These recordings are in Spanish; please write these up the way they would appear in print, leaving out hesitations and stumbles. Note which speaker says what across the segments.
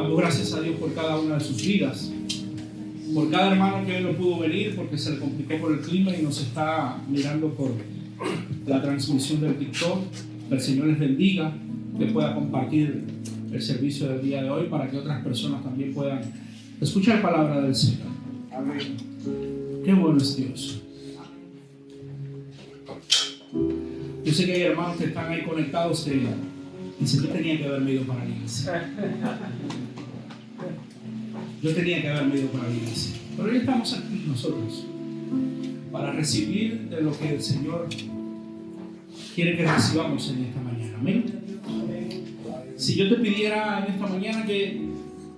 Speaker 1: Damos gracias a Dios por cada una de sus vidas, por cada hermano que hoy no pudo venir porque se le complicó por el clima y nos está mirando por la transmisión del TikTok. El Señor les bendiga, que pueda compartir el servicio del día de hoy para que otras personas también puedan escuchar la palabra del Señor. Amén. Qué bueno es Dios. Yo sé que hay hermanos que están ahí conectados que dicen: yo tenía que haberme ido para la iglesia. Yo tenía que haberme ido para la iglesia. Pero hoy estamos aquí nosotros para recibir de lo que el Señor quiere que recibamos en esta mañana. Amén. Si yo te pidiera en esta mañana que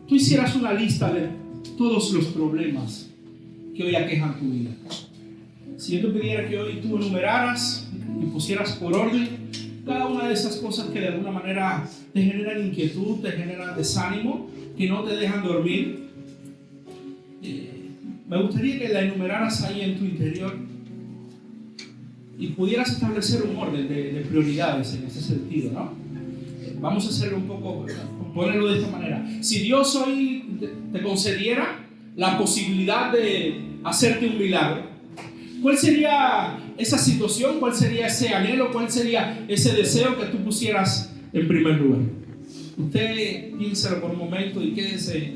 Speaker 1: tú hicieras una lista de todos los problemas que hoy aquejan tu vida. Si yo te pidiera que hoy tú enumeraras y pusieras por orden cada una de esas cosas que de alguna manera te generan inquietud, te generan desánimo, que no te dejan dormir, me gustaría que la enumeraras ahí en tu interior y pudieras establecer un orden de prioridades en ese sentido, ¿no? Vamos a hacerlo un poco, ponerlo de esta manera. Si Dios hoy te concediera la posibilidad de hacerte un milagro, ¿cuál sería esa situación? ¿Cuál sería ese anhelo? ¿Cuál sería ese deseo que tú pusieras en primer lugar? Usted piénselo por un momento y quédese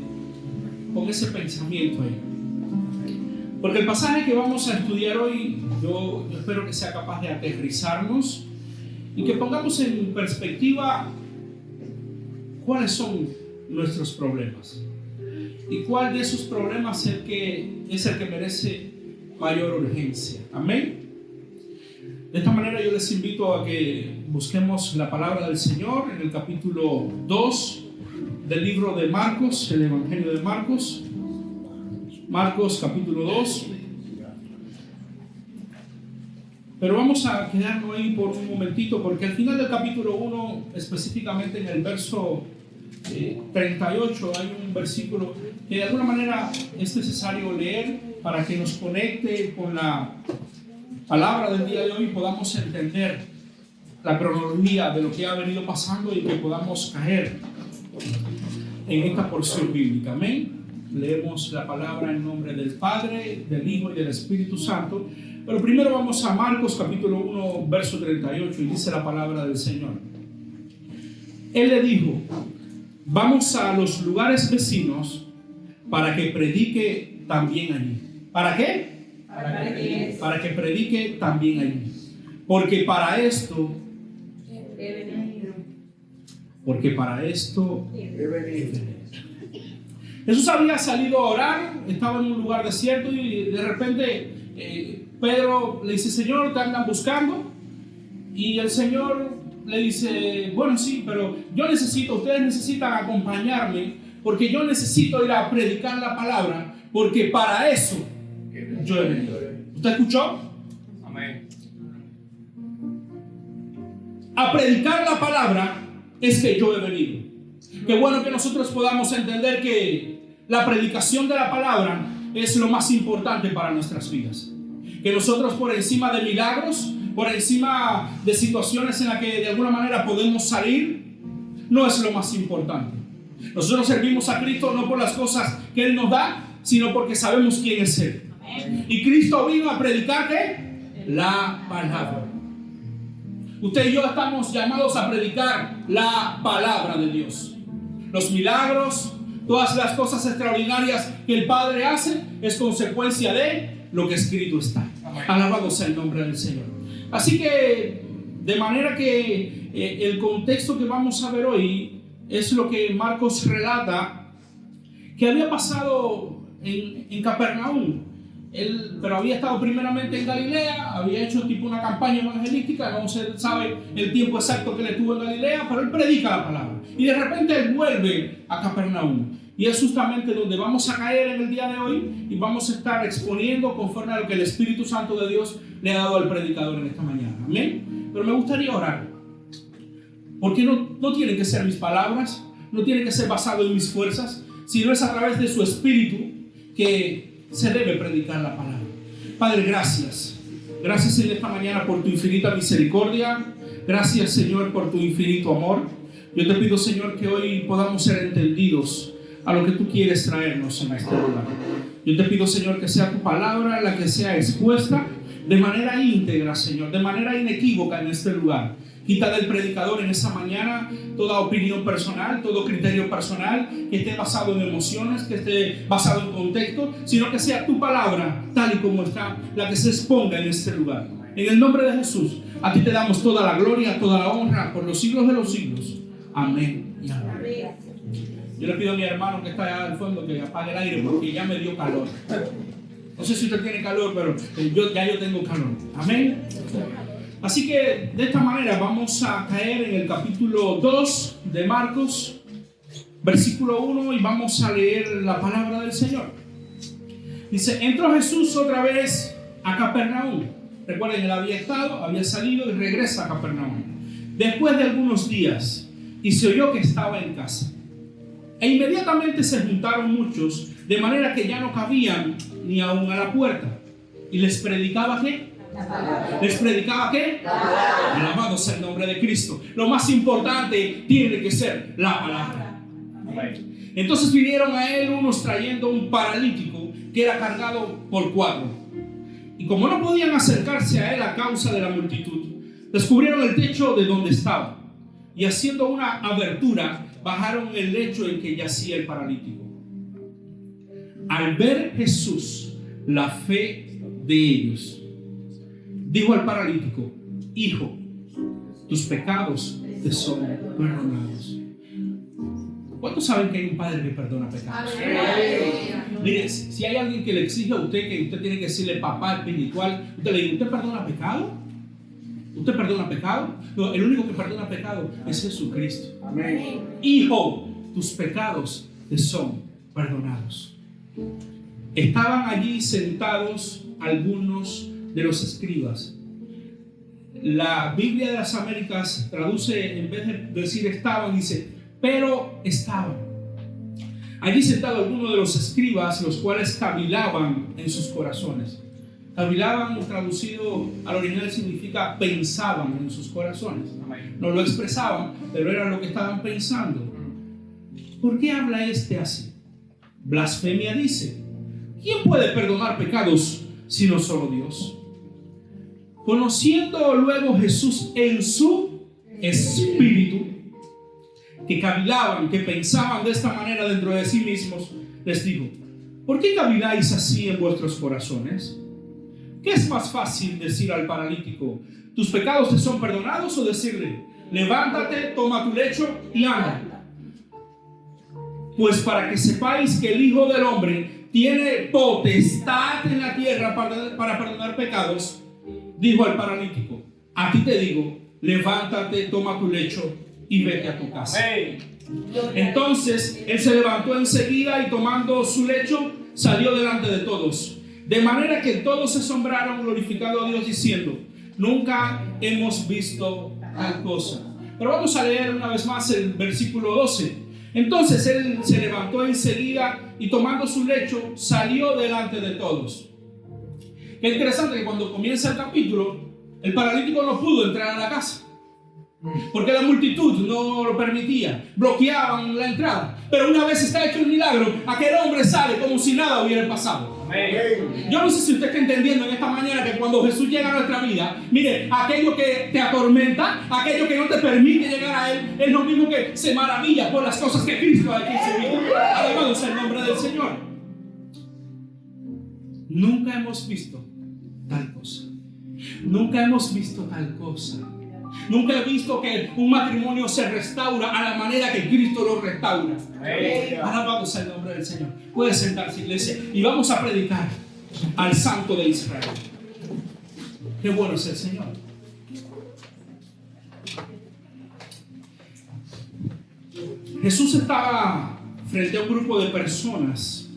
Speaker 1: con ese pensamiento ahí. Porque el pasaje que vamos a estudiar hoy, yo espero que sea capaz de aterrizarnos y que pongamos en perspectiva cuáles son nuestros problemas y cuál de esos problemas es el que merece mayor urgencia. Amén. De esta manera yo les invito a que busquemos la palabra del Señor en el capítulo 2 del libro de Marcos, el Evangelio de Marcos. Marcos capítulo 2. Pero vamos a quedarnos ahí por un momentito, porque al final del capítulo 1, específicamente en el verso 38, hay un versículo que de alguna manera es necesario leer para que nos conecte con la palabra del día de hoy y podamos entender la cronología de lo que ha venido pasando y que podamos caer en esta porción bíblica. Amén. Leemos la palabra en nombre del Padre, del Hijo y del Espíritu Santo. Pero primero vamos a Marcos capítulo 1, verso 38, y dice la palabra del Señor. Él le dijo: vamos a los lugares vecinos para que predique también allí. ¿Para qué? Para que predique también allí. Porque para esto he venido. Jesús había salido a orar, estaba en un lugar desierto y de repente Pedro le dice: Señor, te andan buscando. Y el Señor le dice: bueno, sí, pero ustedes necesitan acompañarme porque yo necesito ir a predicar la palabra, porque para eso yo he venido. ¿Usted escuchó? Amén. A predicar la palabra es que yo he venido. Qué bueno que nosotros podamos entender que la predicación de la palabra es lo más importante para nuestras vidas. Que nosotros, por encima de milagros, por encima de situaciones en las que de alguna manera podemos salir, no es lo más importante. Nosotros servimos a Cristo no por las cosas que Él nos da, sino porque sabemos quién es Él. Y Cristo vino a predicar ¿qué? La palabra. Usted y yo estamos llamados a predicar la palabra de Dios. Los milagros, todas las cosas extraordinarias que el Padre hace, es consecuencia de lo que escrito está. Alabado sea el nombre del Señor. Así que, de manera que el contexto que vamos a ver hoy es lo que Marcos relata que había pasado en Capernaum. Él, pero había estado primeramente en Galilea, había hecho tipo una campaña evangelística, no se sabe el tiempo exacto que él estuvo en Galilea, pero él predica la palabra. Y de repente él vuelve a Capernaum. Y es justamente donde vamos a caer en el día de hoy y vamos a estar exponiendo conforme a lo que el Espíritu Santo de Dios le ha dado al predicador en esta mañana. Amén. Pero me gustaría orar. Porque no tienen que ser mis palabras, no tiene que ser basado en mis fuerzas, sino es a través de su Espíritu que se debe predicar la palabra. Padre, gracias. Gracias en esta mañana por tu infinita misericordia. Gracias, Señor, por tu infinito amor. Yo te pido, Señor, que hoy podamos ser entendidos a lo que tú quieres traernos en este lugar. Yo te pido, Señor, que sea tu palabra la que sea expuesta de manera íntegra, Señor, de manera inequívoca en este lugar. Quita del predicador en esta mañana toda opinión personal, todo criterio personal que esté basado en emociones, que esté basado en contexto, sino que sea tu palabra, tal y como está, la que se exponga en este lugar. En el nombre de Jesús, a ti te damos toda la gloria, toda la honra, por los siglos de los siglos. Amén y amén. Yo le pido a mi hermano que está allá al fondo que apague el aire porque ya me dio calor. No sé si usted tiene calor, pero yo tengo calor. Amén. Así que de esta manera vamos a caer en el capítulo 2 de Marcos, versículo 1, y vamos a leer la palabra del Señor. Dice: entró Jesús otra vez a Capernaum. Recuerden, él había salido y regresa a Capernaum después de algunos días, y se oyó que estaba en casa. E inmediatamente se juntaron muchos, de manera que ya no cabían ni aún a la puerta. Y les predicaba ¿qué? ¿Les predicaba qué? Alabado sea el nombre de Cristo. Lo más importante tiene que ser la palabra. Entonces vinieron a él unos trayendo un paralítico que era cargado por 4. Y como no podían acercarse a él a causa de la multitud, descubrieron el techo de donde estaba. Y haciendo una abertura, bajaron el lecho en que yacía el paralítico. Al ver Jesús la fe de ellos, dijo al paralítico: hijo, tus pecados te son perdonados. ¿Cuántos saben que hay un padre que perdona pecados? Mire, si hay alguien que le exige a usted que usted tiene que decirle papá espiritual, usted le dice: ¿usted perdona pecado? ¿Usted perdona pecado? No, el único que perdona pecado es Jesucristo. Amén. Hijo, tus pecados te son perdonados. Estaban allí sentados algunos de los escribas. La Biblia de las Américas traduce, en vez de decir estaban, dice pero estaban. Allí sentados algunos de los escribas, los cuales cavilaban en sus corazones. Cavilaban, traducido al original, significa pensaban en sus corazones. No lo expresaban, pero era lo que estaban pensando. ¿Por qué habla este así? Blasfemia dice. ¿Quién puede perdonar pecados sino solo Dios? Conociendo luego Jesús en su espíritu, que cavilaban, que pensaban de esta manera dentro de sí mismos, les dijo: ¿por qué caviláis así en vuestros corazones? ¿Qué es más fácil decir al paralítico: tus pecados te son perdonados, o decirle: levántate, toma tu lecho y anda? Pues para que sepáis que el Hijo del Hombre tiene potestad en la tierra para perdonar pecados, dijo al paralítico: a ti te digo, levántate, toma tu lecho y vete a tu casa. Entonces él se levantó enseguida y tomando su lecho salió delante de todos, de manera que todos se asombraron, glorificando a Dios, diciendo: nunca hemos visto tal cosa. Pero vamos a leer una vez más el versículo 12. Entonces él se levantó enseguida y tomando su lecho salió delante de todos. Qué interesante que cuando comienza el capítulo, el paralítico no pudo entrar a la casa porque la multitud no lo permitía, bloqueaban la entrada. Pero una vez está hecho el milagro, aquel hombre sale como si nada hubiera pasado. Amén. Yo no sé si usted está entendiendo en esta mañana que cuando Jesús llega a nuestra vida, mire, aquello que te atormenta, aquello que no te permite llegar a Él, es lo mismo que se maravilla por las cosas que Cristo ha hecho en su vida. Alabado sea el nombre del Señor. Nunca hemos visto tal cosa. Nunca hemos visto tal cosa. Nunca he visto que un matrimonio se restaura a la manera que Cristo lo restaura. Alabado sea el nombre del Señor. Puede sentarse, iglesia, y vamos a predicar al Santo de Israel. Qué bueno es el Señor. Jesús estaba frente a un grupo de personas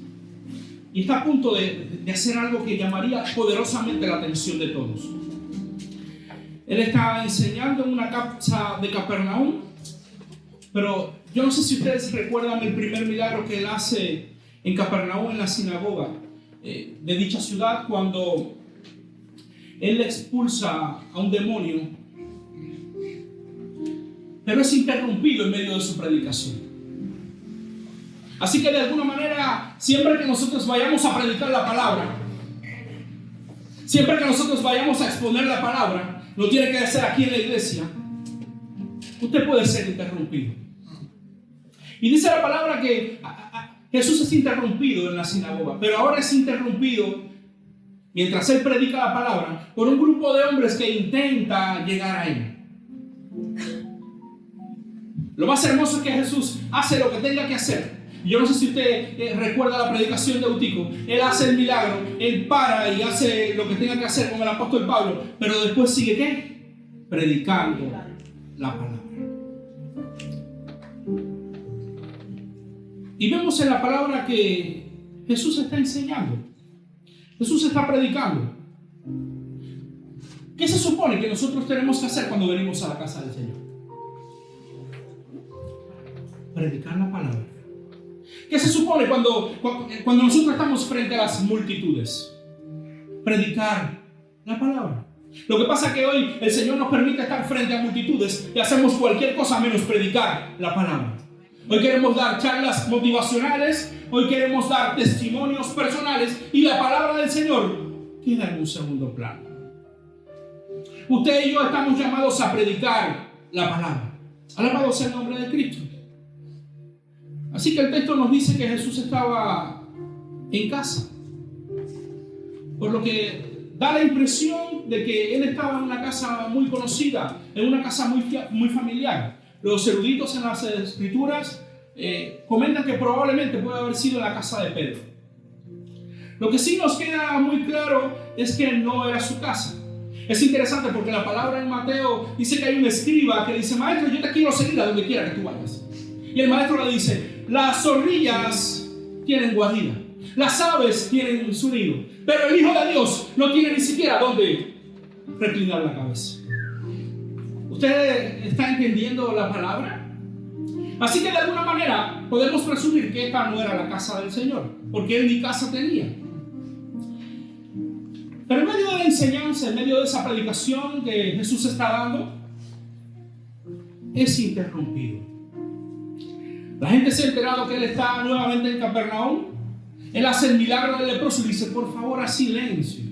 Speaker 1: y está a punto de hacer algo que llamaría poderosamente la atención de todos. Él estaba enseñando en una casa de Capernaum, pero yo no sé si ustedes recuerdan el primer milagro que él hace en Capernaum, en la sinagoga de dicha ciudad, cuando él expulsa a un demonio, pero es interrumpido en medio de su predicación. Así que de alguna manera, siempre que nosotros vayamos a predicar la palabra, siempre que nosotros vayamos a exponer la palabra, no tiene que ser aquí en la iglesia, usted puede ser interrumpido. Y dice la palabra que Jesús es interrumpido en la sinagoga, pero ahora es interrumpido mientras él predica la palabra por un grupo de hombres que intenta llegar a él. Lo más hermoso es que Jesús hace lo que tenga que hacer. Yo no sé si usted recuerda la predicación de Eutico. Él hace el milagro, él para y hace lo que tenga que hacer con el apóstol Pablo, pero después sigue ¿qué? Predicando la palabra. Y vemos en la palabra que Jesús está enseñando. Jesús está predicando. ¿Qué se supone que nosotros tenemos que hacer cuando venimos a la casa del Señor? Predicar la palabra. ¿Qué se supone cuando nosotros estamos frente a las multitudes? Predicar la palabra. Lo que pasa es que hoy el Señor nos permite estar frente a multitudes y hacemos cualquier cosa menos predicar la palabra. Hoy queremos dar charlas motivacionales, hoy queremos dar testimonios personales y la palabra del Señor queda en un segundo plano. Usted y yo estamos llamados a predicar la palabra. Alabado sea el nombre de Cristo. Así que el texto nos dice que Jesús estaba en casa, por lo que da la impresión de que él estaba en una casa muy conocida, en una casa muy familiar. Los eruditos en las escrituras comentan que probablemente puede haber sido en la casa de Pedro. Lo que sí nos queda muy claro es que no era su casa. Es interesante porque la palabra en Mateo dice que hay un escriba que dice: maestro, yo te quiero seguir a donde quiera que tú vayas. Y el maestro le dice: las zorrillas tienen guarida, las aves tienen su nido, pero el Hijo de Dios no tiene ni siquiera donde reclinar la cabeza. ¿Usted está entendiendo la palabra? Así que de alguna manera podemos presumir que esta no era la casa del Señor, porque él ni casa tenía. Pero en medio de la enseñanza, en medio de esa predicación que Jesús está dando, es interrumpido. La gente se ha enterado que él está nuevamente en Capernaum. Él hace el milagro del leproso y dice: por favor, haz silencio.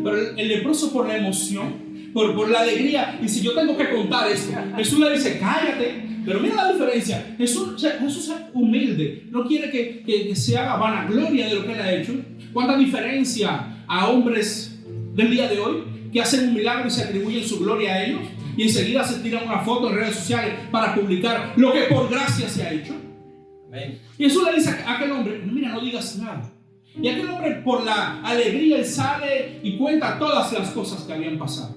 Speaker 1: Pero el leproso, por la emoción, por la alegría, dice: yo tengo que contar esto. Jesús le dice: cállate. Pero mira la diferencia. Jesús es humilde. No quiere que se haga vanagloria de lo que él ha hecho. ¿Cuánta diferencia a hombres del día de hoy que hacen un milagro y se atribuyen su gloria a ellos? Y enseguida se tiran una foto en redes sociales para publicar lo que por gracia se ha hecho. Amén. Y Jesús le dice a aquel hombre: mira, no digas nada. Y aquel hombre, por la alegría, él sale y cuenta todas las cosas que habían pasado.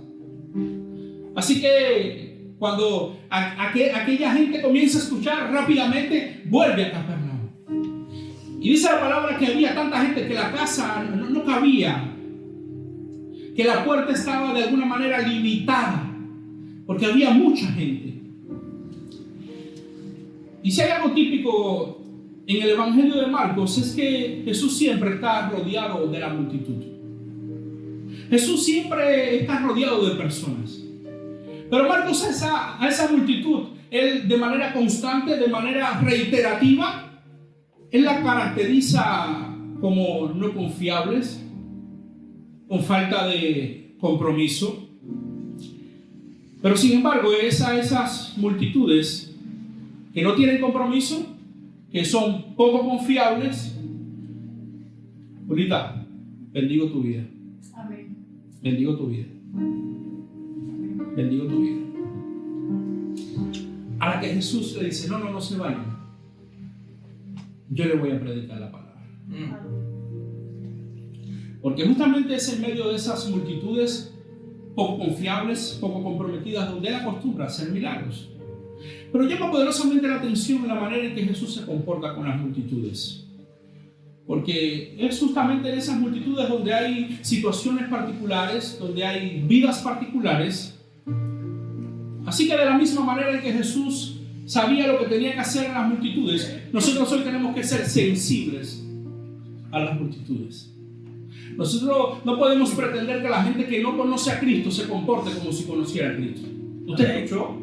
Speaker 1: Así que cuando aquella gente comienza a escuchar, rápidamente vuelve a Capernaum. Y dice la palabra que había tanta gente que la casa no cabía, que la puerta estaba de alguna manera limitada, porque había mucha gente. Y si hay algo típico en el Evangelio de Marcos, es que Jesús siempre está rodeado de la multitud. Jesús siempre está rodeado de personas. Pero Marcos a esa multitud, él de manera constante, de manera reiterativa, él la caracteriza como no confiables, con falta de compromiso. Pero sin embargo, esas multitudes que no tienen compromiso, que son poco confiables, Julita, bendigo tu vida. Amén. Bendigo tu vida. Bendigo tu vida. A la que Jesús le dice: no se vayan. Yo le voy a predicar la palabra. Porque justamente es en medio de esas multitudes poco confiables, poco comprometidas, donde él acostumbra a hacer milagros. Pero llama poderosamente la atención en la manera en que Jesús se comporta con las multitudes. Porque es justamente en esas multitudes donde hay situaciones particulares, donde hay vidas particulares. Así que de la misma manera en que Jesús sabía lo que tenía que hacer en las multitudes, nosotros hoy tenemos que ser sensibles a las multitudes. Nosotros no podemos pretender que la gente que no conoce a Cristo se comporte como si conociera a Cristo. ¿Usted escuchó?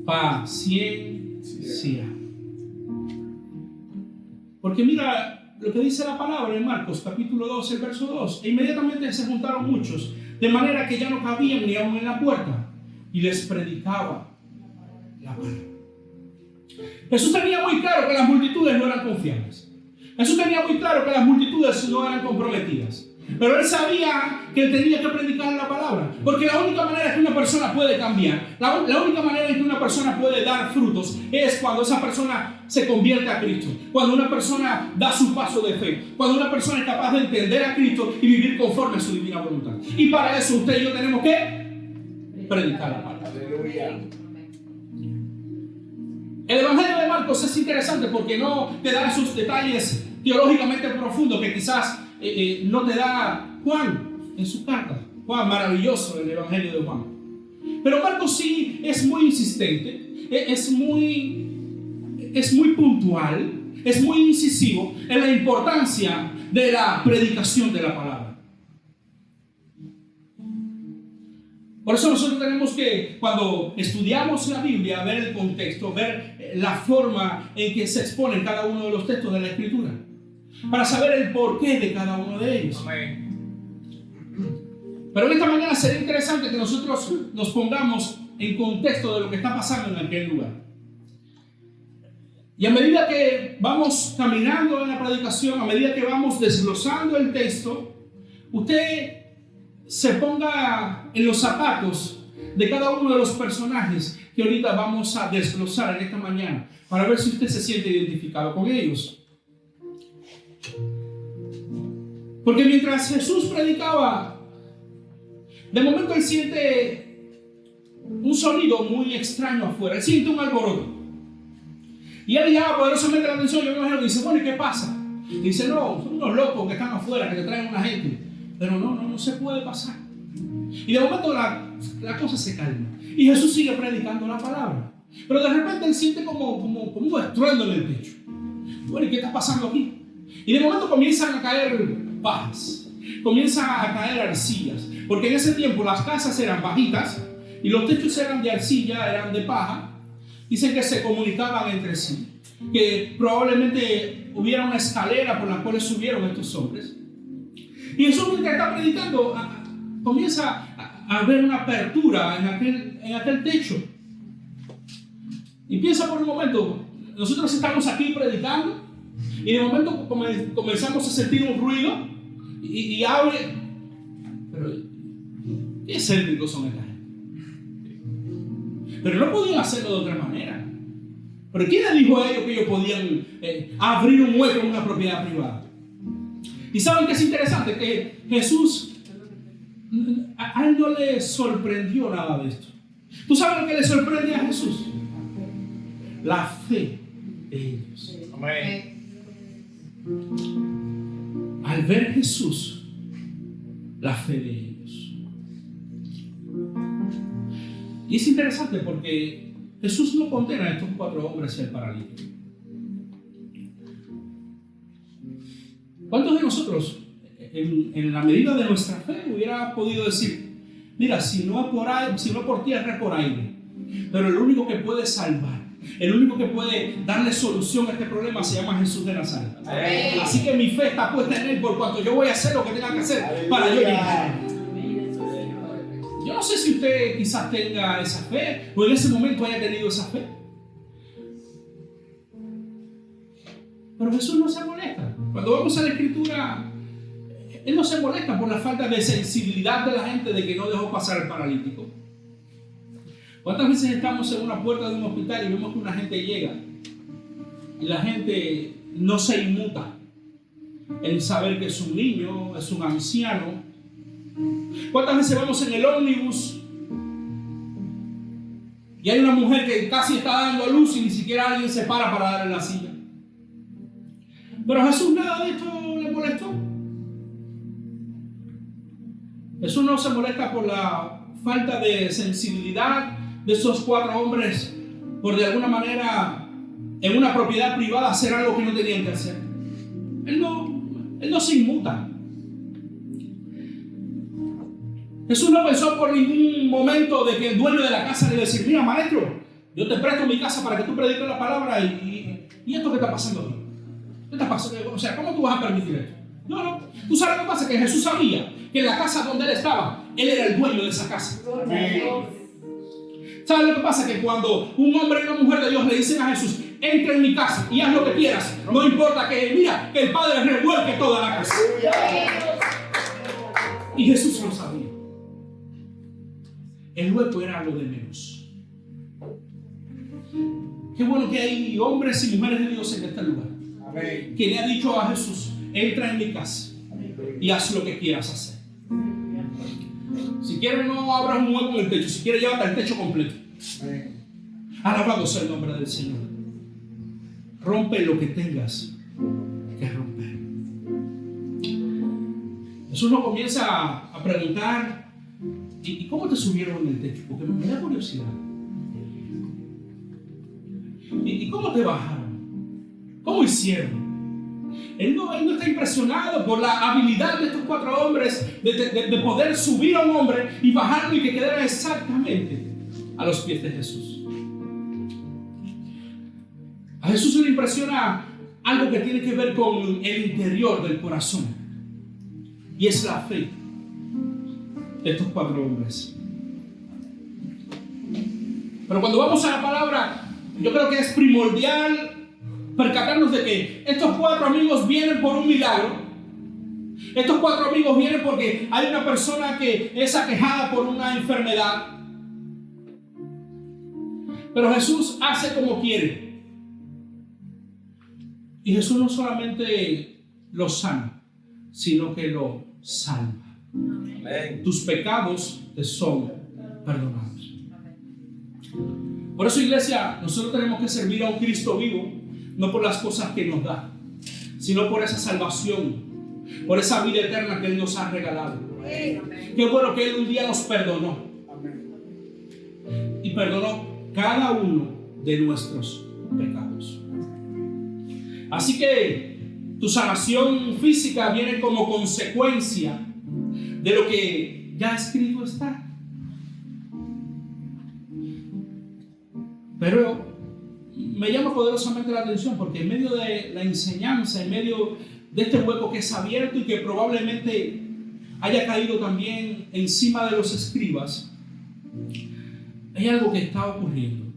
Speaker 1: Paciencia. Porque mira lo que dice la palabra en Marcos capítulo 2, el verso 2. E inmediatamente se juntaron muchos, de manera que ya no cabían ni aún en la puerta, y les predicaba la palabra. Jesús tenía muy claro que las multitudes no eran confiables. Jesús tenía muy claro que las multitudes no eran comprometidas. Pero él sabía que él tenía que predicar la palabra. Porque la única manera en que una persona puede cambiar, la única manera en que una persona puede dar frutos, es cuando esa persona se convierte a Cristo. Cuando una persona da su paso de fe. Cuando una persona es capaz de entender a Cristo y vivir conforme a su divina voluntad. Y para eso usted y yo tenemos que predicar la palabra. Aleluya. El Evangelio de Marcos es interesante porque no te da esos detalles teológicamente profundos que quizás no te da Juan en su carta. Juan, maravilloso el Evangelio de Juan. Pero Marcos sí es muy insistente, es muy puntual, es muy incisivo en la importancia de la predicación de la palabra. Por eso nosotros tenemos que, cuando estudiamos la Biblia, ver el contexto, ver la forma en que se exponen cada uno de los textos de la Escritura, para saber el porqué de cada uno de ellos. Amén. Pero esta mañana sería interesante que nosotros nos pongamos en contexto de lo que está pasando en aquel lugar. Y a medida que vamos caminando en la predicación, a medida que vamos desglosando el texto, usted se ponga en los zapatos de cada uno de los personajes que ahorita vamos a desglosar en esta mañana, para ver si usted se siente identificado con ellos. Porque mientras Jesús predicaba, de momento él siente un sonido muy extraño afuera, él siente un alboroto. Y él llama poderosamente la atención. Yo me imagino que dice, bueno, ¿y qué pasa? Y dice, no, son unos locos que están afuera, que te traen una gente. Pero no se puede pasar. Y de momento la cosa se calma. Y Jesús sigue predicando la palabra. Pero de repente él siente como un estruendo en el techo. Bueno, ¿y qué está pasando aquí? Y de momento comienzan a caer pajas. Comienzan a caer arcillas. Porque en ese tiempo las casas eran bajitas y los techos eran de arcilla, eran de paja. Dicen que se comunicaban entre sí. Que probablemente hubiera una escalera por la cual subieron estos hombres. Y Jesús, mientras está predicando, comienza a ver una apertura en aquel techo. Y piensa por un momento, nosotros estamos aquí predicando y de momento comenzamos a sentir un ruido y abre. Pero, ¿qué excéntricos son esta gente? Pero no podían hacerlo de otra manera. ¿Pero quién les dijo a ellos que ellos podían abrir un hueco en una propiedad privada? Y saben que es interesante que Jesús, a él no le sorprendió nada de esto. ¿Tú sabes lo que le sorprende a Jesús? La fe de ellos. Amén. Al ver Jesús, la fe de ellos. Y es interesante porque Jesús no condena a estos 4 hombres y al paralítico. ¿Cuántos de nosotros, en la medida de nuestra fe, hubiera podido decir, mira, si no por tierra, es por aire, pero el único que puede salvar, el único que puede darle solución a este problema se llama Jesús de Nazaret? Amén. Así que mi fe está puesta en él, por cuanto yo voy a hacer lo que tenga que hacer para yo llegar. Yo no sé si usted quizás tenga esa fe o en ese momento haya tenido esa fe, pero Jesús no se molesta. Cuando vamos a la Escritura, Él no se molesta por la falta de sensibilidad de la gente de que no dejó pasar al paralítico. ¿Cuántas veces estamos en una puerta de un hospital y vemos que una gente llega y la gente no se inmuta en saber que es un niño, es un anciano? ¿Cuántas veces vamos en el ómnibus y hay una mujer que casi está dando a luz y ni siquiera alguien se para darle la silla? Pero a Jesús nada de esto le molestó. Jesús no se molesta por la falta de sensibilidad de esos 4 hombres por de alguna manera en una propiedad privada hacer algo que no tenían que hacer. Él no se inmuta. Jesús no pensó por ningún momento de que el dueño de la casa le iba a decir, mira maestro, yo te presto mi casa para que tú prediques la palabra y esto que está pasando aquí. ¿Qué te pasa? O sea, ¿cómo tú vas a permitir esto? No. Tú sabes lo que pasa, que Jesús sabía que en la casa donde él estaba, él era el dueño de esa casa. ¿Sabes lo que pasa? Que cuando un hombre y una mujer de Dios le dicen a Jesús, entra en mi casa y haz lo que quieras, no importa que, mira, que el Padre revuelque toda la casa. Y Jesús lo sabía. El hueco era algo de menos. Qué bueno que hay hombres y mujeres de Dios en este lugar. Amén. Que le ha dicho a Jesús, entra en mi casa y haz lo que quieras hacer. Si quieres no abras un hueco en el techo, si quieres llévate el techo completo. Alabado sea el nombre del Señor. Rompe lo que tengas que romper. Jesús nos comienza a preguntar, ¿y cómo te subieron en el techo? Porque me da curiosidad. ¿Y cómo te bajaron? ¿Cómo hicieron? Él no está impresionado por la habilidad de estos 4 hombres de poder subir a un hombre y bajarlo y que quedara exactamente a los pies de Jesús. A Jesús le impresiona algo que tiene que ver con el interior del corazón, y es la fe de estos 4 hombres. Pero cuando vamos a la palabra, yo creo que es primordial percatarnos de que estos 4 amigos vienen por un milagro. Estos 4 amigos vienen porque hay una persona que es aquejada por una enfermedad. Pero Jesús hace como quiere. Y Jesús no solamente lo sana, sino que lo salva. Amén. Tus pecados te son perdonados. Por eso, iglesia, nosotros tenemos que servir a un Cristo vivo, no por las cosas que nos da, sino por esa salvación, por esa vida eterna que Él nos ha regalado. Amén. Qué bueno que Él un día nos perdonó. Amén. Y perdonó cada uno de nuestros pecados. Así que tu sanación física viene como consecuencia de lo que ya escrito está. Pero me llama poderosamente la atención porque en medio de la enseñanza, en medio de este hueco que es abierto y que probablemente haya caído también encima de los escribas, hay algo que está ocurriendo.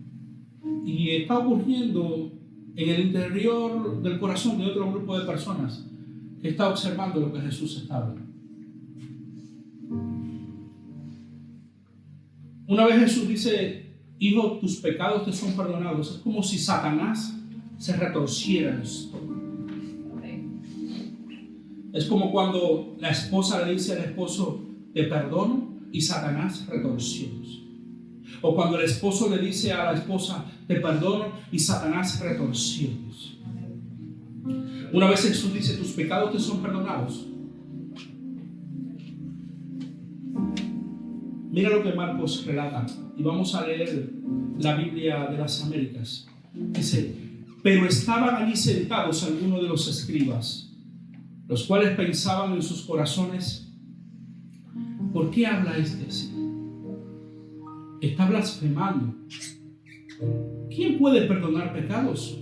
Speaker 1: Y está ocurriendo en el interior del corazón de otro grupo de personas que está observando lo que Jesús está hablando. Una vez Jesús dice, hijo, tus pecados te son perdonados. Es como si Satanás se retorciera en esto. Es como cuando la esposa le dice al esposo, te perdono, y Satanás retorciéndose. O cuando el esposo le dice a la esposa, te perdono, y Satanás retorciéndose. Una vez Jesús dice, tus pecados te son perdonados. Mira lo que Marcos relata, y vamos a leer la Biblia de las Américas. Dice, pero estaban allí sentados algunos de los escribas, los cuales pensaban en sus corazones, ¿por qué habla este así? Está blasfemando. ¿Quién puede perdonar pecados?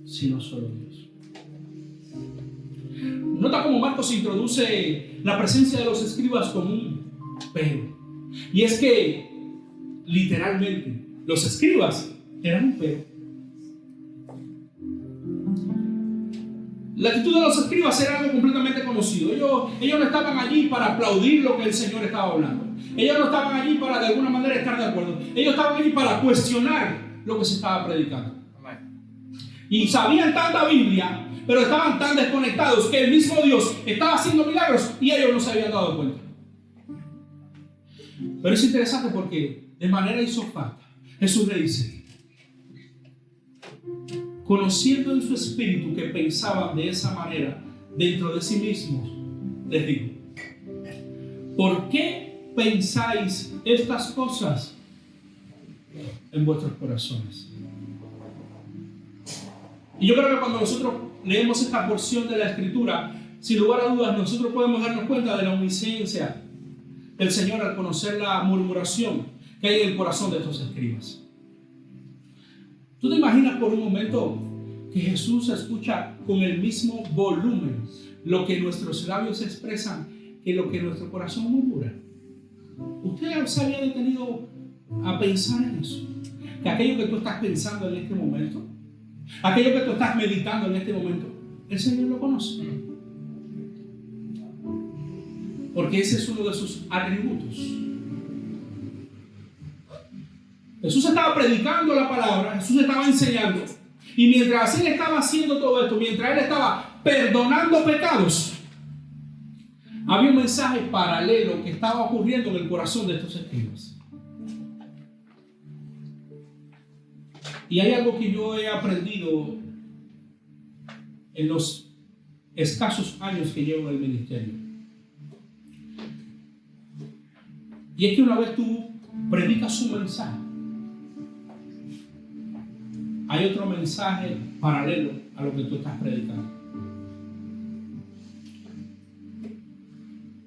Speaker 1: Sino solo Dios. Nota cómo Marcos introduce la presencia de los escribas como un pero. Y es que, literalmente, los escribas eran un pero. La actitud de los escribas era algo completamente conocido. Ellos no estaban allí para aplaudir lo que el Señor estaba hablando. Ellos no estaban allí para de alguna manera estar de acuerdo. Ellos estaban allí para cuestionar lo que se estaba predicando. Y sabían tanta Biblia, pero estaban tan desconectados que el mismo Dios estaba haciendo milagros y ellos no se habían dado cuenta. Pero es interesante porque de manera isofata Jesús le dice, conociendo en su espíritu que pensaban de esa manera dentro de sí mismos, les digo, ¿por qué pensáis estas cosas en vuestros corazones? Y yo creo que cuando nosotros leemos esta porción de la Escritura, sin lugar a dudas, nosotros podemos darnos cuenta de la omnisciencia del Señor al conocer la murmuración que hay en el corazón de estos escribas. ¿Tú te imaginas por un momento que Jesús escucha con el mismo volumen lo que nuestros labios expresan que lo que nuestro corazón murmura? ¿Usted se había detenido a pensar en eso? Que aquello que tú estás pensando en este momento, aquello que tú estás meditando en este momento, el Señor lo conoce. Porque ese es uno de sus atributos. Jesús estaba predicando la palabra, Jesús estaba enseñando. Y mientras Él estaba haciendo todo esto, mientras Él estaba perdonando pecados, había un mensaje paralelo que estaba ocurriendo en el corazón de estos escribas. Y hay algo que yo he aprendido en los escasos años que llevo en el ministerio. Y es que una vez tú predicas un mensaje, hay otro mensaje paralelo a lo que tú estás predicando.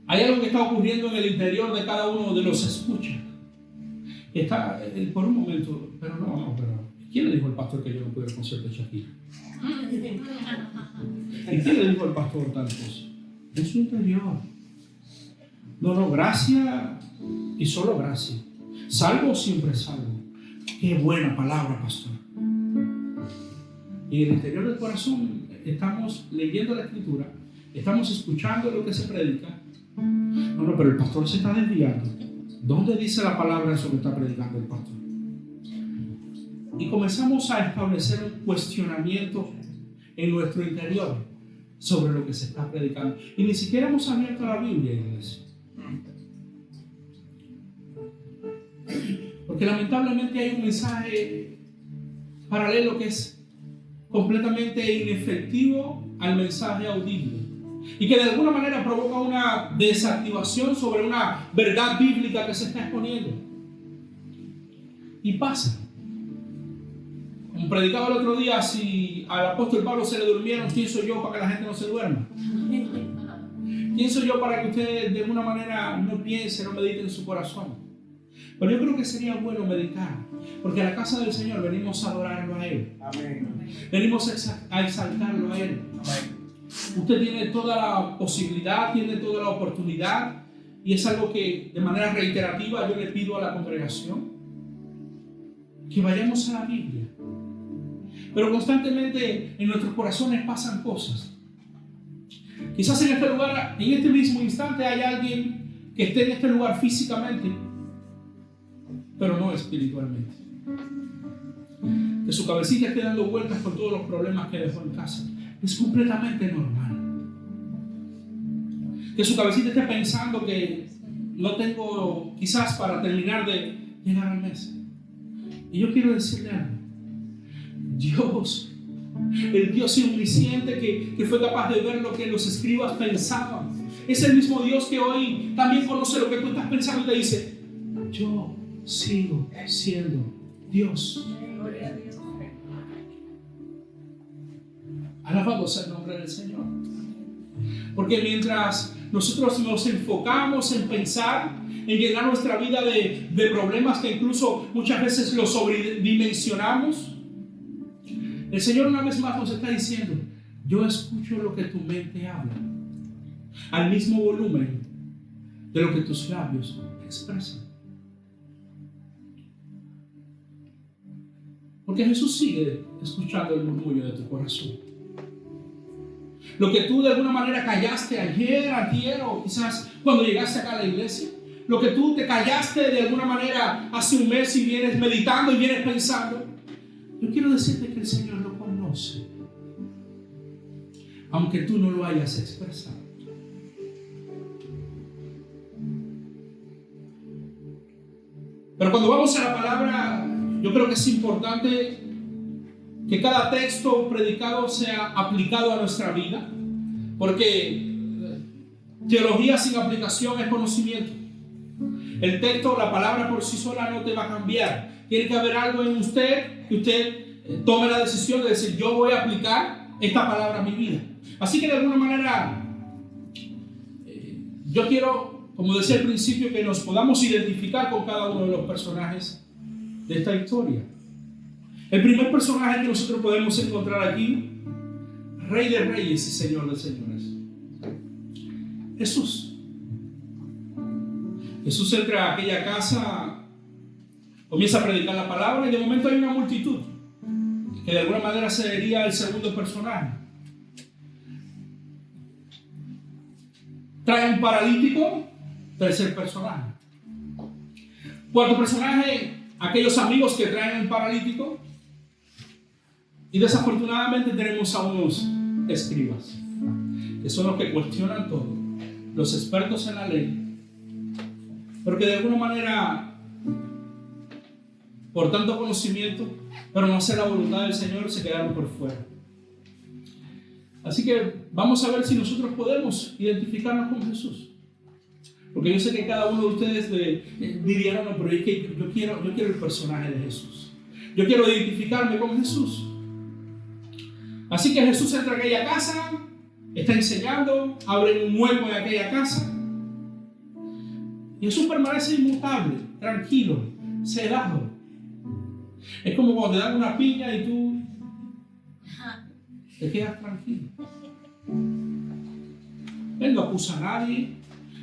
Speaker 1: Hay algo que está ocurriendo en el interior de cada uno de los escuchas. Está, por un momento, pero ¿quién le dijo al pastor que yo no pude ir al concierto de Shakira? ¿Y quién le dijo al pastor tal cosa? En su interior. No, gracia y solo gracia. Salvo siempre salvo. Qué buena palabra, pastor. Y en el interior del corazón estamos leyendo la escritura, estamos escuchando lo que se predica. No, pero el pastor se está desviando. ¿Dónde dice la palabra eso que está predicando el pastor? Y comenzamos a establecer un cuestionamiento en nuestro interior sobre lo que se está predicando. Y ni siquiera hemos abierto la Biblia, iglesia. Porque lamentablemente hay un mensaje paralelo que es completamente inefectivo al mensaje audible y que de alguna manera provoca una desactivación sobre una verdad bíblica que se está exponiendo. Y pasa. Como predicaba el otro día, si al apóstol Pablo se le durmieron, ¿quién soy yo para que la gente no se duerma? ¿Quién soy yo para que usted de alguna manera no piense, no medite en su corazón? Pero yo creo que sería bueno meditar, porque a la casa del Señor venimos a adorarlo a Él. Amén. Venimos a exaltarlo a Él. Amén. Usted tiene toda la posibilidad, tiene toda la oportunidad, y es algo que de manera reiterativa yo le pido a la congregación, que vayamos a la Biblia. Pero constantemente en nuestros corazones pasan cosas. Quizás en este lugar, en este mismo instante, hay alguien que esté en este lugar físicamente, pero no espiritualmente. Que su cabecita esté dando vueltas por todos los problemas que dejó en casa. Es completamente normal. Que su cabecita esté pensando que no tengo quizás para terminar de llegar al mes. Y yo quiero decirle algo. Dios, el Dios omnisciente que fue capaz de ver lo que los escribas pensaban, es el mismo Dios que hoy también conoce lo que tú estás pensando y te dice: yo sigo siendo Dios. Alabado sea el nombre del Señor. Porque mientras nosotros nos enfocamos en pensar, en llenar nuestra vida de problemas que incluso muchas veces los sobredimensionamos, el Señor una vez más nos está diciendo: yo escucho lo que tu mente habla, al mismo volumen de lo que tus labios expresan. Porque Jesús sigue escuchando el murmullo de tu corazón. Lo que tú de alguna manera callaste ayer, o quizás cuando llegaste acá a la iglesia, lo que tú te callaste de alguna manera hace un mes y vienes meditando y vienes pensando, yo quiero decirte que el Señor lo conoce, aunque tú no lo hayas expresado. Pero cuando vamos a la palabra, yo creo que es importante que cada texto predicado sea aplicado a nuestra vida, porque teología sin aplicación es conocimiento. El texto, la palabra por sí sola no te va a cambiar. Tiene que haber algo en usted que usted tome la decisión de decir: yo voy a aplicar esta palabra a mi vida. Así que de alguna manera yo quiero, como decía al principio, que nos podamos identificar con cada uno de los personajes de esta historia. El primer personaje que nosotros podemos encontrar aquí, Rey de Reyes y Señor de Señores, Jesús. Jesús entra a aquella casa, comienza a predicar la palabra y de momento hay una multitud que de alguna manera sería el segundo personaje. Trae un paralítico, tercer personaje. Cuarto personaje, aquellos amigos que traen un paralítico. Y desafortunadamente tenemos a unos escribas, que son los que cuestionan todo, los expertos en la ley, pero que de alguna manera, por tanto conocimiento, pero no hacer la voluntad del Señor, se quedaron por fuera. Así que vamos a ver si nosotros podemos identificarnos con Jesús. Porque yo sé que cada uno de ustedes diría, no, pero es que yo quiero el personaje de Jesús. Yo quiero identificarme con Jesús. Así que Jesús entra a aquella casa, está enseñando, abre un hueco en aquella casa. Y Jesús permanece inmutable, tranquilo, sedado. Es como cuando te dan una piña y tú te quedas tranquilo. Él no acusa a nadie.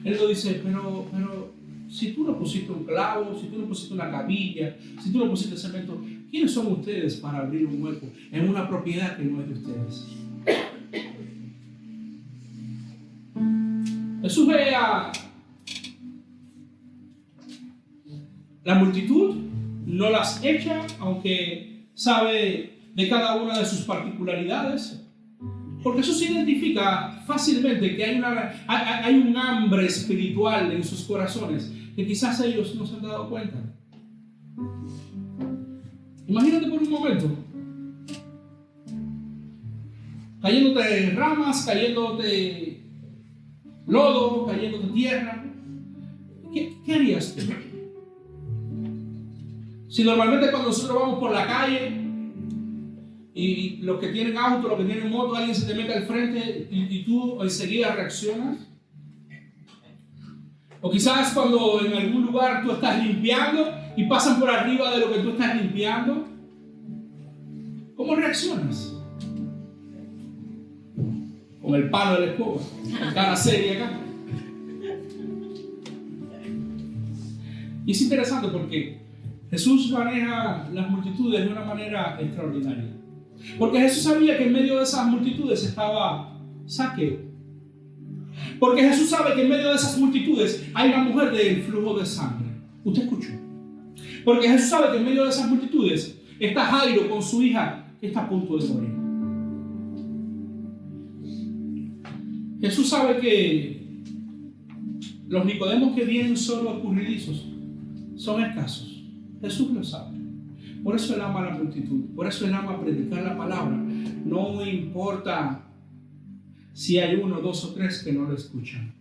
Speaker 1: Él no dice, pero si tú no pusiste un clavo, si tú no pusiste una cabilla, si tú no pusiste cemento, ¿quiénes son ustedes para abrir un hueco en una propiedad que no es de ustedes? Jesús ve a la multitud, no las echa, aunque sabe de cada una de sus particularidades. Porque Jesús identifica fácilmente que hay un hambre espiritual en sus corazones que quizás ellos no se han dado cuenta. Imagínate por un momento cayéndote ramas, cayéndote lodo, cayéndote tierra. ¿Qué harías tú? Si normalmente cuando nosotros vamos por la calle y los que tienen auto, los que tienen moto, alguien se te mete al frente y tú enseguida reaccionas. O quizás cuando en algún lugar tú estás limpiando y pasan por arriba de lo que tú estás limpiando. ¿Cómo reaccionas? Con el palo de la escoba, con cara seria acá. Y es interesante porque Jesús maneja las multitudes de una manera extraordinaria. Porque Jesús sabía que en medio de esas multitudes estaba Zaqueo. Porque Jesús sabe que en medio de esas multitudes hay una mujer del flujo de sangre. ¿Usted escuchó? Porque Jesús sabe que en medio de esas multitudes está Jairo con su hija que está a punto de morir. Jesús sabe que los Nicodemos que vienen solo escurridizos son escasos. Jesús lo sabe. Por eso Él ama a la multitud. Por eso Él ama predicar la palabra. No importa si hay uno, dos o tres que no lo escuchan.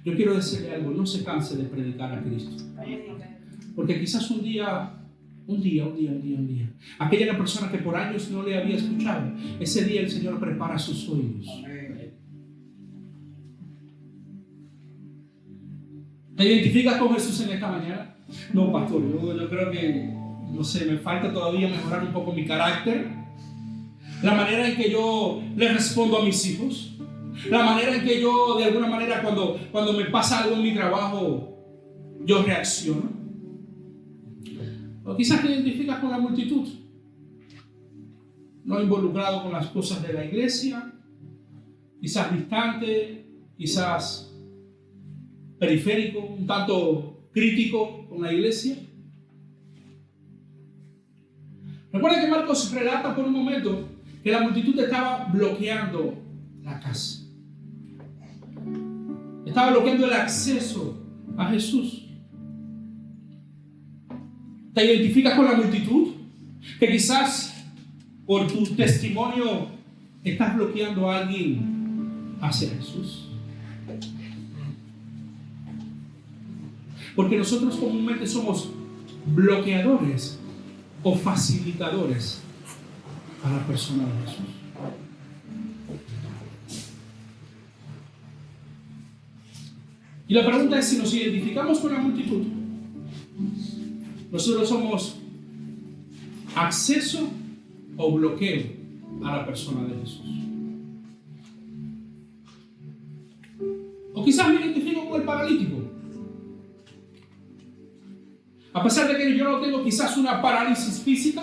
Speaker 1: Yo quiero decirle algo. No se canse de predicar a Cristo. Porque quizás un día, aquella persona que por años no le había escuchado, ese día el Señor prepara sus oídos. ¿Te identificas con Jesús en esta mañana? No, pastor, yo creo que, no sé, me falta todavía mejorar un poco mi carácter, la manera en que yo le respondo a mis hijos, la manera en que yo, de alguna manera, cuando me pasa algo en mi trabajo, yo reacciono. O quizás te identificas con la multitud, no involucrado con las cosas de la iglesia, quizás distante, quizás periférico, un tanto crítico con la iglesia. Recuerda que Marcos relata por un momento que la multitud estaba bloqueando la casa. Estaba bloqueando el acceso a Jesús. ¿Te identificas con la multitud? Que quizás por tu testimonio estás bloqueando a alguien hacia Jesús. Porque nosotros comúnmente somos bloqueadores o facilitadores a la persona de Jesús. Y la pregunta es si nos identificamos con la multitud. Nosotros somos acceso o bloqueo a la persona de Jesús. O quizás me identifico con el paralítico. A pesar de que yo no tengo quizás una parálisis física,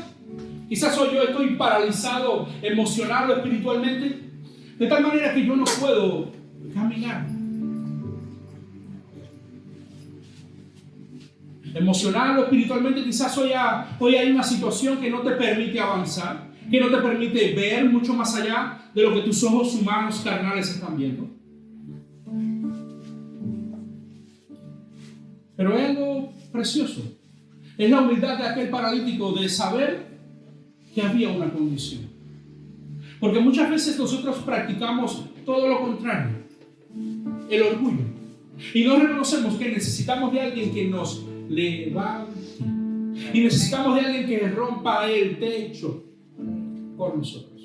Speaker 1: quizás yo estoy paralizado emocional o espiritualmente, de tal manera que yo no puedo caminar. Emocional o espiritualmente, quizás hoy hay una situación que no te permite avanzar, que no te permite ver mucho más allá de lo que tus ojos humanos carnales están viendo. Pero es algo precioso. Es la humildad de aquel paralítico de saber que había una condición. Porque muchas veces nosotros practicamos todo lo contrario, el orgullo. Y no reconocemos que necesitamos de alguien que nos levante. Y necesitamos de alguien que rompa el techo por nosotros.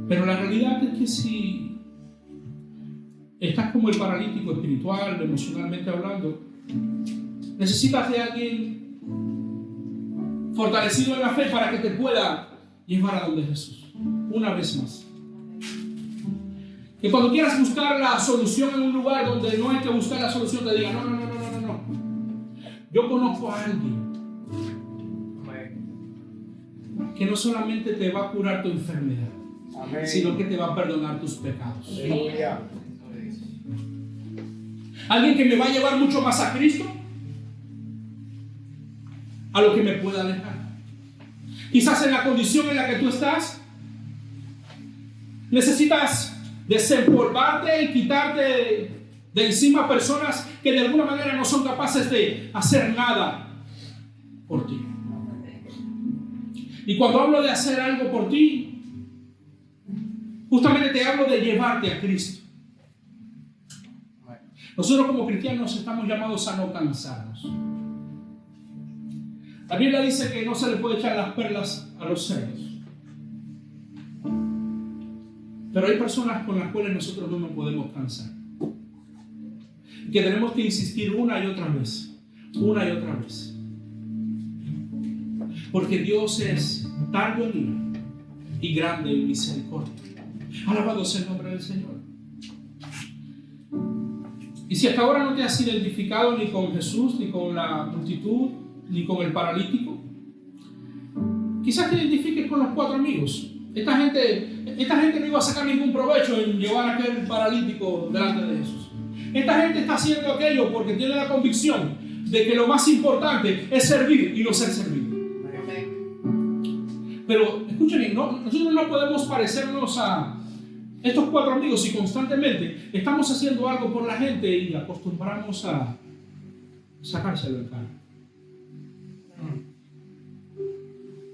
Speaker 1: Pero la realidad es que si estás como el paralítico espiritual, emocionalmente hablando, necesitas de alguien fortalecido en la fe para que te pueda llevar a donde Jesús. Una vez más. Que cuando quieras buscar la solución en un lugar donde no hay que buscar la solución, te diga, no. Yo conozco a alguien que no solamente te va a curar tu enfermedad, amén, sino que te va a perdonar tus pecados. Aleluya. Alguien que me va a llevar mucho más a Cristo a lo que me pueda alejar. Quizás en la condición en la que tú estás, necesitas desempolvarte y quitarte de encima personas que de alguna manera no son capaces de hacer nada por ti. Y cuando hablo de hacer algo por ti, justamente te hablo de llevarte a Cristo. Nosotros como cristianos estamos llamados a no cansarnos. La Biblia dice que no se le puede echar las perlas a los cerdos. Pero hay personas con las cuales nosotros no nos podemos cansar. Que tenemos que insistir una y otra vez. Porque Dios es tardo en ira y grande en misericordia. Alabado sea el nombre del Señor. Y si hasta ahora no te has identificado ni con Jesús, ni con la multitud, ni con el paralítico, quizás te identifiques con los 4 amigos. Esta gente no iba a sacar ningún provecho en llevar a aquel paralítico delante de Jesús. Esta gente está haciendo aquello porque tiene la convicción de que lo más importante es servir y no ser servido. Pero escuchen, nosotros no podemos parecernos a estos 4 amigos si constantemente estamos haciendo algo por la gente y acostumbramos a sacárselo en cara.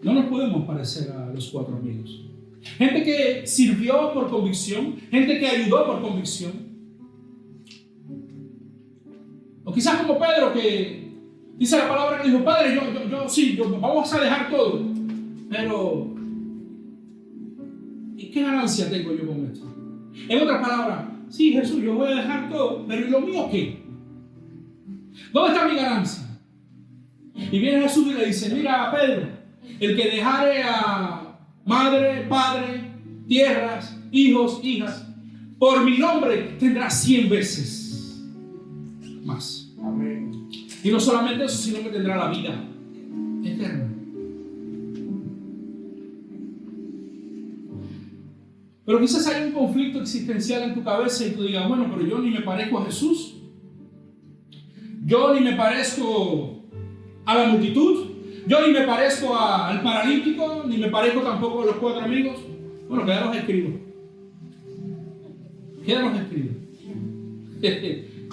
Speaker 1: No nos podemos parecer a los 4 amigos. Gente que sirvió por convicción, gente que ayudó por convicción. O quizás como Pedro, que dice la palabra que dijo, Padre, yo vamos a dejar todo. Pero, ¿y qué ganancia tengo yo con esto? En otras palabras, sí, Jesús, yo voy a dejar todo, pero ¿y lo mío qué? ¿Dónde está mi ganancia? Y viene Jesús y le dice, mira, Pedro, el que dejare a madre, padre, tierras, hijos, hijas, por mi nombre tendrá 100 veces más. Amén. Y no solamente eso, sino que tendrá la vida eterna. Pero quizás hay un conflicto existencial en tu cabeza y tú digas, bueno, pero yo ni me parezco a Jesús. Yo ni me parezco a la multitud. Yo ni me parezco al paralítico, ni me parezco tampoco a los 4 amigos. Bueno, quedaros escritos.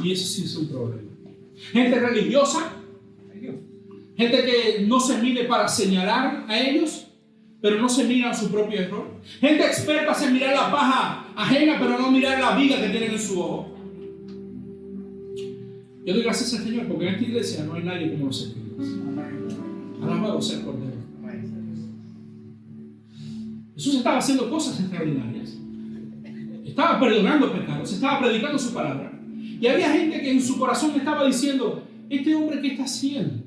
Speaker 1: Y eso sí es un problema. Gente religiosa, gente que no se mide para señalar a ellos, pero no se mira su propio error. Gente experta en mirar la paja ajena, pero no mirar la viga que tienen en su ojo. Yo doy gracias al Señor porque en esta iglesia no hay nadie como los escribas. Alabado sea el Cordero. Jesús estaba haciendo cosas extraordinarias. Estaba perdonando pecados, estaba predicando su palabra. Y había gente que en su corazón estaba diciendo, ¿este hombre qué está haciendo?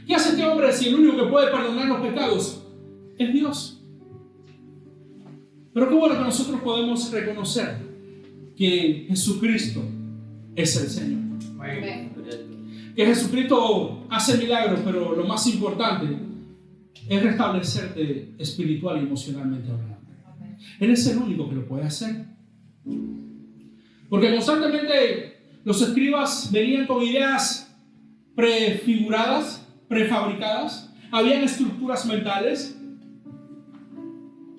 Speaker 1: ¿Qué hace este hombre si el único que puede perdonar los pecados es Dios? Pero qué bueno que nosotros podemos reconocer que Jesucristo es el Señor. Que Jesucristo hace milagros, pero lo más importante es restablecerte espiritual y emocionalmente hablando. Él es el único que lo puede hacer. Porque constantemente los escribas venían con ideas prefiguradas, prefabricadas. Habían estructuras mentales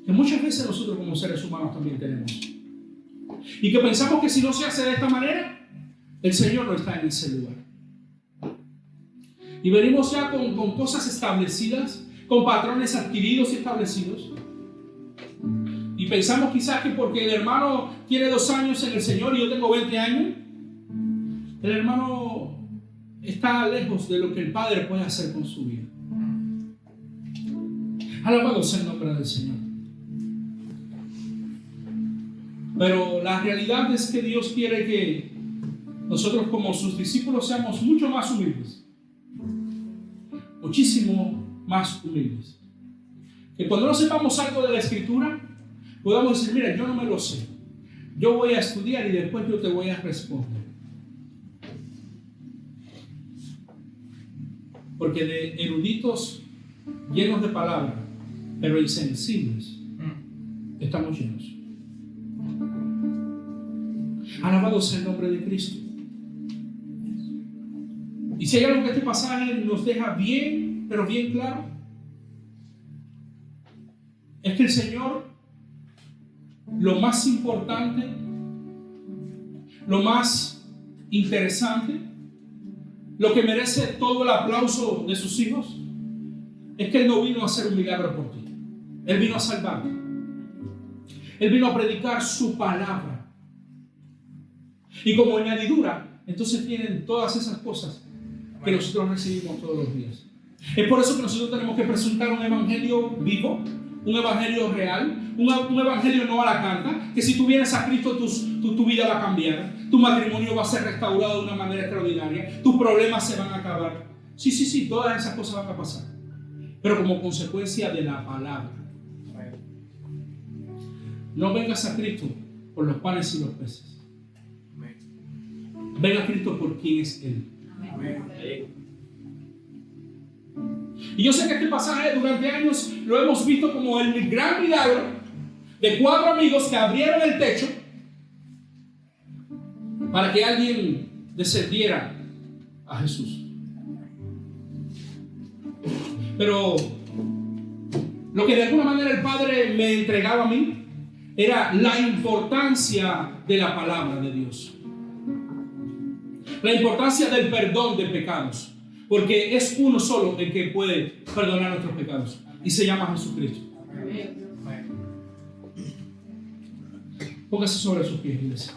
Speaker 1: que muchas veces nosotros como seres humanos también tenemos. Y que pensamos que si no se hace de esta manera, el Señor no está en ese lugar. Y venimos ya con cosas establecidas, con patrones adquiridos y establecidos. Y pensamos quizás que porque el hermano tiene 2 años en el Señor y yo tengo 20 años, el hermano está lejos de lo que el Padre puede hacer con su vida. Alabado sea el nombre del Señor. Pero la realidad es que Dios quiere que nosotros como sus discípulos seamos mucho más humildes. Muchísimo más humildes. Que cuando no sepamos algo de la Escritura, podamos decir, mira, yo no me lo sé. Yo voy a estudiar y después yo te voy a responder. Porque de eruditos llenos de palabra, pero insensibles, estamos llenos. Alabado sea el nombre de Cristo. Y si hay algo que este pasaje nos deja bien, pero bien claro, es que el Señor, lo más importante, lo más interesante, lo que merece todo el aplauso de sus hijos, es que Él no vino a hacer un milagro por ti. Él vino a salvarte. Él vino a predicar su palabra. Y como añadidura, entonces vienen todas esas cosas que nosotros recibimos todos los días. Es por eso que nosotros tenemos que presentar un evangelio vivo, un evangelio real, un evangelio no a la carta, que si tú vienes a Cristo tu vida va a cambiar, tu matrimonio va a ser restaurado de una manera extraordinaria, tus problemas se van a acabar. Sí, todas esas cosas van a pasar, pero como consecuencia de la palabra. No vengas a Cristo por los panes y los peces. Ven a Cristo por quien es Él. Y yo sé que este pasaje durante años lo hemos visto como el gran milagro de 4 amigos que abrieron el techo para que alguien descendiera a Jesús. Pero lo que de alguna manera el Padre me entregaba a mí era la importancia de la palabra de Dios. La importancia del perdón de pecados. Porque es uno solo el que puede perdonar nuestros pecados. Y se llama Jesucristo. Póngase sobre sus pies, iglesia.